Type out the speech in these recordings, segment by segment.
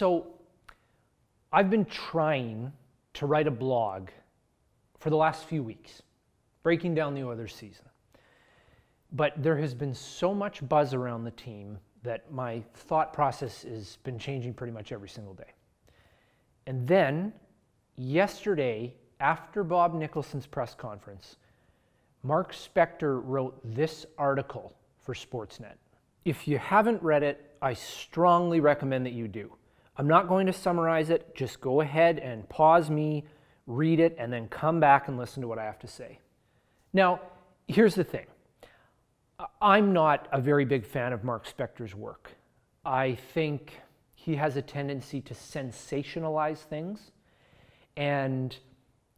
So I've been trying to write a blog for the last few weeks, breaking down the Oilers season. But there has been so much buzz around the team that my thought process has been changing pretty much every single day. And then yesterday, after Bob Nicholson's press conference, Mark Spector wrote this article for Sportsnet. If you haven't read it, I strongly recommend that you do. I'm not going to summarize it. Just go ahead and pause me, read it, and then come back and listen to what I have to say. Now, here's the thing. I'm not a very big fan of Mark Spector's work. I think he has a tendency to sensationalize things, and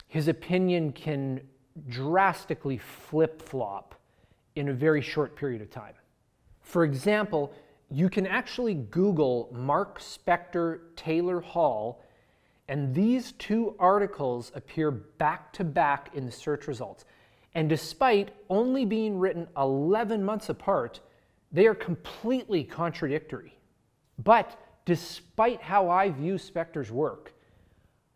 his opinion can drastically flip-flop in a very short period of time. For example, you can actually Google Mark Spector Taylor Hall, and these two articles appear back-to-back in the search results. And despite only being written 11 months apart, they are completely contradictory. But despite how I view Spector's work,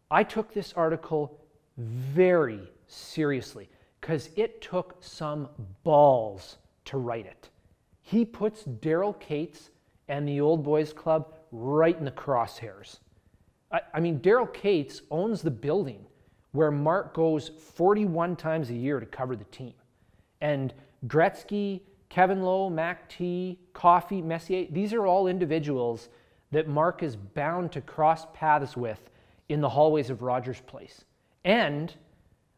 I took this article very seriously because it took some balls to write it. He puts Daryl Cates and the Old Boys Club right in the crosshairs. I mean, Daryl Cates owns the building where Mark goes 41 times a year to cover the team. And Gretzky, Kevin Lowe, Mac T, Coffey, Messier, these are all individuals that Mark is bound to cross paths with in the hallways of Rogers Place. And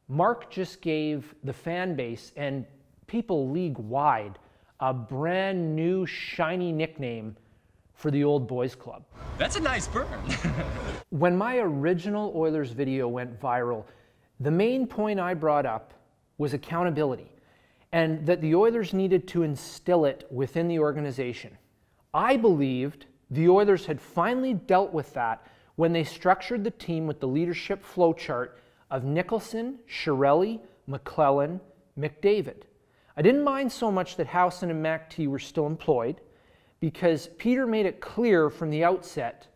Mark just gave the fan base and people league-wide a brand new shiny nickname for the Old Boys Club. That's a nice burn. When my original Oilers video went viral, the main point I brought up was accountability and that the Oilers needed to instill it within the organization. I believed the Oilers had finally dealt with that when they structured the team with the leadership flowchart of Nicholson, Chiarelli, McClellan, McDavid. I didn't mind so much that Howson and Mac T were still employed because Peter made it clear from the outset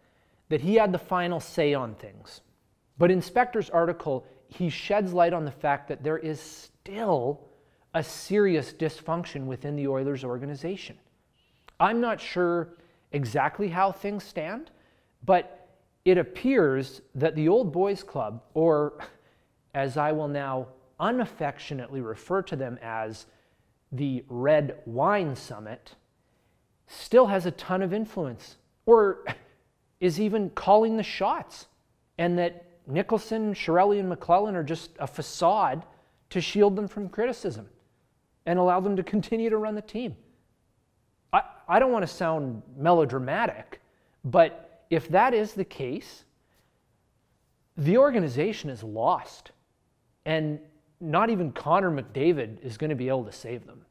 that he had the final say on things. But in Spector's article, he sheds light on the fact that there is still a serious dysfunction within the Oilers organization. I'm not sure exactly how things stand, but it appears that the Old Boys Club, or as I will now unaffectionately refer to them as the Red Wine Summit, still has a ton of influence, or is even calling the shots, and that Nicholson, Chiarelli, and McClellan are just a facade to shield them from criticism and allow them to continue to run the team. I don't want to sound melodramatic, but if that is the case, the organization is lost, and not even Connor McDavid is going to be able to save them.